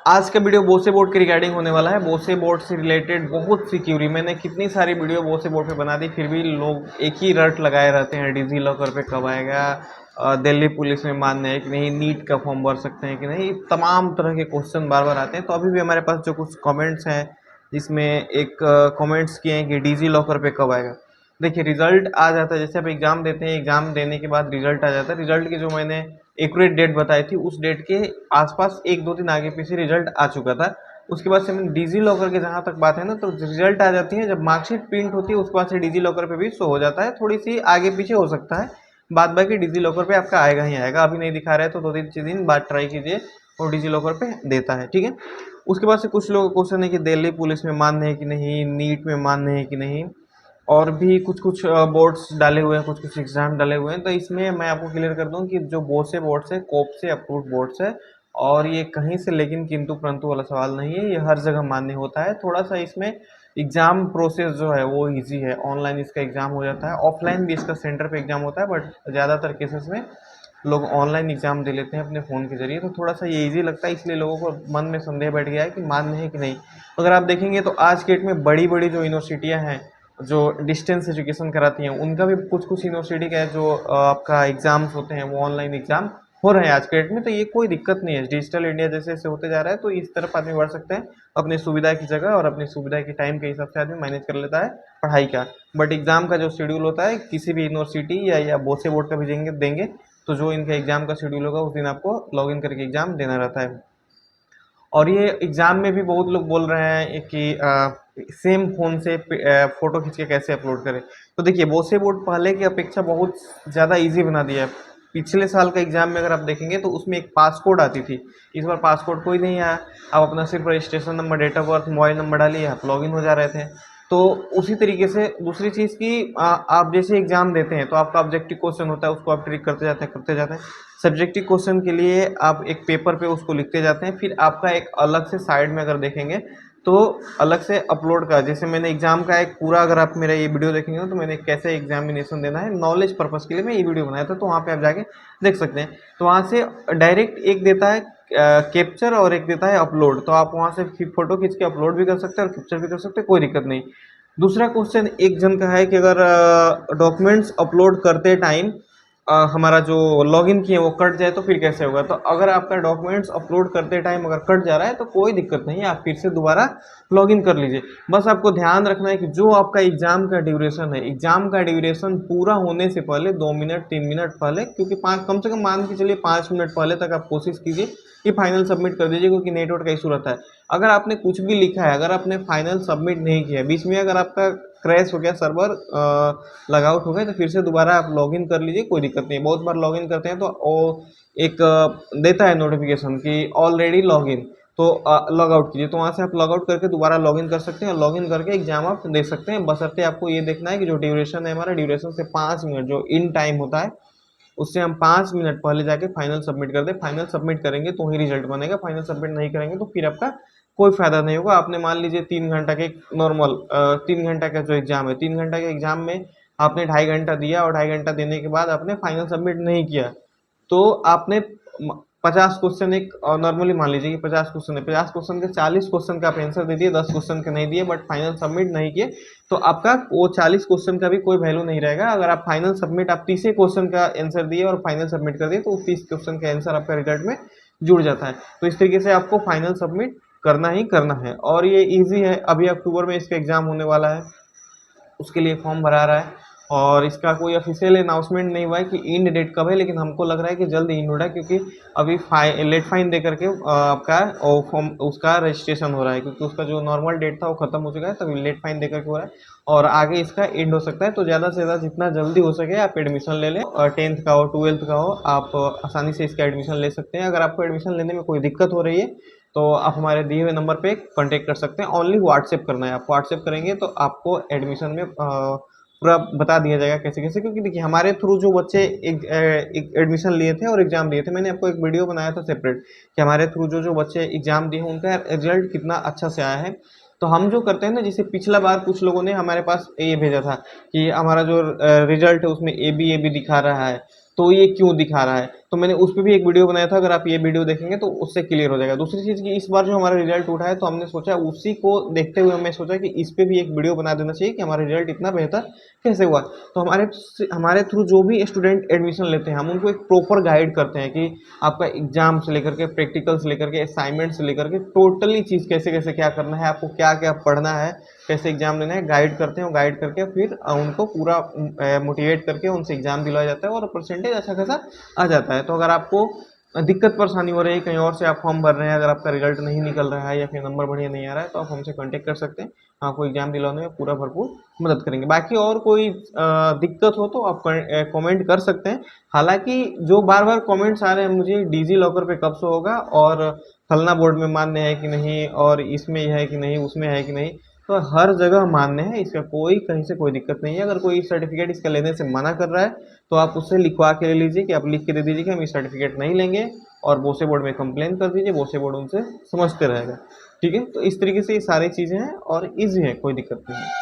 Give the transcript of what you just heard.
आज का video बोसे board के रिगार्डिंग होने वाला है। बोसे बोर्ड से रिलेटेड बहुत सी क्यूरी, मैंने कितनी सारी वीडियो बोसे बोर्ड पे बना दी, फिर भी लोग एक ही रट लगाए रहते हैं, डिजी लॉकर पे कब आएगा, दिल्ली पुलिस में मान्य है कि नहीं, नीट का फॉर्म भर सकते हैं कि नहीं, तमाम तरह के क्वेश्चन बार बार आते हैं। तो अभी भी हमारे पास जो कुछ कमेंट्स हैं, जिसमें एक कमेंट्स किए हैं कि डिजी लॉकर पे कब आएगा। देखिए, रिजल्ट आ जाता है, जैसे आप एग्जाम देते हैं, एग्जाम देने के बाद रिजल्ट आ जाता है। रिजल्ट की जो मैंने एक्यूरेट डेट बताई थी, उस डेट के आसपास एक दो दिन आगे पीछे रिजल्ट आ चुका था। उसके बाद से मैंने डिजी लॉकर के, जहाँ तक बात है ना, तो रिजल्ट आ जाती है, जब मार्कशीट प्रिंट होती है उसके बाद से डिजी लॉकर पे भी शो हो जाता है। थोड़ी सी आगे पीछे हो सकता है, बाद बाकी डिजी लॉकर पे आपका आएगा ही आएगा। अभी नहीं दिखा रहा है तो 2-3 दिन बाद ट्राई कीजिए और डिजी लॉकर पे देता है, ठीक है। उसके बाद से कुछ लोगों का क्वेश्चन है कि दिल्ली पुलिस में मान्य है कि नहीं, नीट में मान्य है कि नहीं, और भी कुछ कुछ बोर्ड्स डाले हुए हैं, कुछ कुछ एग्जाम डाले हुए हैं। तो इसमें मैं आपको क्लियर कर दूं कि जो बोसे बोर्ड्स है, कोप से अप्रूव्ड बोर्ड्स है, और ये कहीं से लेकिन किंतु परंतु वाला सवाल नहीं है, ये हर जगह मान्य होता है। थोड़ा सा इसमें एग्जाम प्रोसेस जो है वो इजी है, ऑनलाइन इसका एग्जाम हो जाता है, ऑफलाइन भी इसका सेंटर पे एग्जाम होता है, बट ज़्यादातर केसेस में लोग ऑनलाइन एग्जाम दे लेते हैं अपने फ़ोन के जरिए। तो थोड़ा सा ये इजी लगता है, इसलिए लोगों को मन में संदेह बैठ गया है कि मान्य है कि नहीं। अगर आप देखेंगे तो आज के डेट में बड़ी बड़ी जो यूनिवर्सिटियाँ हैं, जो डिस्टेंस एजुकेशन कराती हैं, उनका भी कुछ कुछ यूनिवर्सिटी का है जो आपका एग्जाम्स होते हैं वो ऑनलाइन एग्जाम हो रहे हैं आज के डेट में। तो ये कोई दिक्कत नहीं है, डिजिटल इंडिया जैसे जैसे होते जा रहा है तो इस तरफ आदमी बढ़ सकते हैं अपनी सुविधा की जगह, और अपनी सुविधा के टाइम के हिसाब से आदमी मैनेज कर लेता है पढ़ाई का। बट एग्जाम का जो शेड्यूल होता है किसी भी यूनिवर्सिटी या बोसे बोर्ड का भी देंगे, तो जो इनका एग्जाम का शेड्यूल होगा उस दिन आपको लॉगिन करके एग्जाम देना रहता है। और ये एग्जाम में भी बहुत लोग बोल रहे हैं कि सेम फोन से फोटो खींच के कैसे अपलोड करें। तो देखिए, बोसे बोर्ड पहले की अपेक्षा बहुत ज़्यादा इजी बना दिया है। पिछले साल का एग्जाम में अगर आप देखेंगे तो उसमें एक पासकोड आती थी, इस बार पासकोड कोई नहीं आया। आप अपना सिर्फ registration number, date of birth, mobile number डालिए, आप लॉगिन हो जा रहे थे। तो उसी तरीके से दूसरी चीज़ की, आप जैसे एग्जाम देते हैं तो आपका ऑब्जेक्टिव क्वेश्चन होता है, उसको आप ट्रिक करते जाते हैं। सब्जेक्टिव क्वेश्चन के लिए आप एक पेपर पे उसको लिखते जाते हैं, फिर आपका एक अलग से साइड में अगर देखेंगे तो अलग से अपलोड का, जैसे मैंने एग्जाम का एक पूरा, अगर आप मेरा ये वीडियो देखेंगे तो मैंने कैसे एग्जामिनेशन देना है नॉलेज पर्पस के लिए मैं ये वीडियो बनाया था, तो वहाँ पे आप जाके देख सकते हैं। तो वहाँ से डायरेक्ट एक देता है कैप्चर और एक देता है अपलोड, तो आप वहाँ से फोटो खींच के अपलोड भी कर सकते हैं और कैप्चर भी कर सकते हैं, कोई दिक्कत नहीं। दूसरा क्वेश्चन एक जन का है कि अगर डॉक्यूमेंट्स अपलोड करते टाइम हमारा जो लॉगिन किए वो कट जाए तो फिर कैसे होगा। तो अगर आपका डॉक्यूमेंट्स अपलोड करते टाइम अगर कट जा रहा है तो कोई दिक्कत नहीं है, आप फिर से दोबारा लॉगिन कर लीजिए। बस आपको ध्यान रखना है कि जो आपका एग्जाम का ड्यूरेशन है, एग्जाम का ड्यूरेशन पूरा होने से पहले 2 मिनट 3 मिनट पहले, क्योंकि पाँच, कम से कम मान के चलिए 5 मिनट पहले तक आप कोशिश कीजिए कि फाइनल सबमिट कर दीजिए, क्योंकि नेटवर्क का इशू रहता है। अगर आपने कुछ भी लिखा है, अगर आपने फाइनल सबमिट नहीं किया, बीच में अगर आपका क्रैश हो गया, सर्वर लॉग आउट हो गए, तो फिर से दोबारा आप लॉगिन कर लीजिए, कोई दिक्कत नहीं है। बहुत बार लॉगिन करते हैं तो वो एक देता है नोटिफिकेशन कि ऑलरेडी लॉगिन, तो लॉग आउट कीजिए, तो वहाँ से आप लॉग आउट करके दोबारा लॉगिन कर सकते हैं और लॉगिन करके एग्जाम आप दे सकते हैं। बशर्ते आपको ये देखना है कि जो ड्यूरेशन है हमारा, ड्यूरेशन से 5 मिनट जो इन टाइम होता है, उससे हम 5 मिनट पहले जाके फाइनल सबमिट कर दें। फाइनल सबमिट करेंगे तो ही रिजल्ट बनेगा, फाइनल सबमिट नहीं करेंगे तो फिर आपका कोई फायदा नहीं होगा। आपने मान लीजिए 3 घंटा के नॉर्मल 3 घंटा का जो एग्जाम है, 3 घंटा के एग्जाम में आपने 2.5 घंटा दिया, और 2.5 घंटा देने के बाद आपने फाइनल सबमिट नहीं किया, तो आपने 50 क्वेश्चन, एक नॉर्मली मान लीजिए कि 50 क्वेश्चन है, 50 क्वेश्चन के 40 क्वेश्चन का आप आंसर दे दिए, 10 क्वेश्चन के नहीं दिए, बट फाइनल सबमिट नहीं किए, तो आपका वो 40 क्वेश्चन का भी कोई वैल्यू नहीं रहेगा। अगर आप फाइनल सबमिट, आप 30 क्वेश्चन का आंसर दिए और फाइनल सबमिट कर दिए, तो उस 30 क्वेश्चन का आंसर आपका रिजल्ट में जुड़ जाता है। तो इस तरीके से आपको फाइनल सबमिट करना ही करना है, और ये ईजी है। अभी अक्टूबर में इसका एग्जाम होने वाला है, उसके लिए फॉर्म भरा रहा है, और इसका कोई ऑफिशियल अनाउंसमेंट नहीं हुआ है कि इंड डेट कब है, लेकिन हमको लग रहा है कि जल्द इंड हो रहा है, क्योंकि अभी लेट फाइन दे करके आपका फॉर्म, उसका रजिस्ट्रेशन हो रहा है, क्योंकि उसका जो नॉर्मल डेट था वो खत्म हो चुका है, तभी लेट फाइन दे करके हो रहा है, और आगे इसका एंड हो सकता है। तो ज़्यादा से ज़्यादा जितना जल्दी हो सके आप एडमिशन ले लें, और 10th का हो, 12th का हो, आप आसानी से इसका एडमिशन ले सकते हैं। अगर आपको एडमिशन लेने में कोई दिक्कत हो रही है तो आप हमारे दिए हुए नंबर पे कांटेक्ट कर सकते हैं। ओनली व्हाट्सएप करना है, आप व्हाट्सएप करेंगे तो आपको एडमिशन में पूरा बता दिया जाएगा कैसे कैसे। क्योंकि देखिए, हमारे थ्रू जो बच्चे एक एडमिशन लिए थे और एग्जाम दिए थे, मैंने आपको एक वीडियो बनाया था सेपरेट कि हमारे थ्रू जो जो बच्चे एग्जाम दिए उनका रिजल्ट कितना अच्छा से आया है। तो हम जो करते हैं ना, जैसे पिछला बार कुछ लोगों ने हमारे पास ये भेजा था कि हमारा जो रिजल्ट है उसमें ए बी दिखा रहा है, तो ये क्यों दिखा रहा है। तो मैंने उस पे भी एक वीडियो बनाया था, अगर आप ये वीडियो देखेंगे तो उससे क्लियर हो जाएगा। दूसरी चीज़ की इस बार जो हमारा रिजल्ट उठा है तो हमने सोचा उसी को देखते हुए हमने सोचा कि इस पे भी एक वीडियो बना देना चाहिए कि हमारा रिजल्ट इतना बेहतर कैसे हुआ। तो हमारे थ्रू जो भी स्टूडेंट एडमिशन लेते हैं हम उनको एक प्रॉपर गाइड करते हैं कि आपका एग्जाम से लेकर के प्रैक्टिकल से लेकर के असाइनमेंट से लेकर के टोटली चीज़ कैसे कैसे क्या करना है, आपको क्या क्या पढ़ना है, कैसे एग्जाम लेना है, गाइड करते हैं। और गाइड करके फिर उनको पूरा मोटिवेट करके उनसे एग्जाम दिलवाया जाता है और परसेंटेज अच्छा खासा आ जाता है। तो अगर आपको दिक्कत परेशानी हो रही है, कहीं और से आप फॉर्म भर रहे हैं, अगर आपका रिजल्ट नहीं निकल रहा है या फिर नंबर बढ़िया नहीं आ रहा है, तो आप हमसे कांटेक्ट कर सकते हैं। आपको एग्जाम दिलाने में पूरा भरपूर मदद करेंगे। बाकी और कोई दिक्कत हो तो आप कमेंट कर सकते हैं। हालांकि जो बार बार कमेंट्स आ रहे हैं मुझे डिजी लॉकर पे कब से होगा और फलना बोर्ड में मान्य है कि नहीं और इसमें है कि नहीं, उसमें है कि नहीं, तो हर जगह मान्य है, इसका कोई कहीं से कोई दिक्कत नहीं है। अगर कोई सर्टिफिकेट इसका लेने से मना कर रहा है तो आप उससे लिखवा के ले लीजिए कि आप लिख के दे दीजिए कि हम ये सर्टिफिकेट नहीं लेंगे और बोसे बोर्ड में कंप्लेन कर दीजिए, बोसे बोर्ड उनसे समझते रहेगा। ठीक है, तो इस तरीके से ये सारी चीज़ें हैं और ईजी है, कोई दिक्कत नहीं है।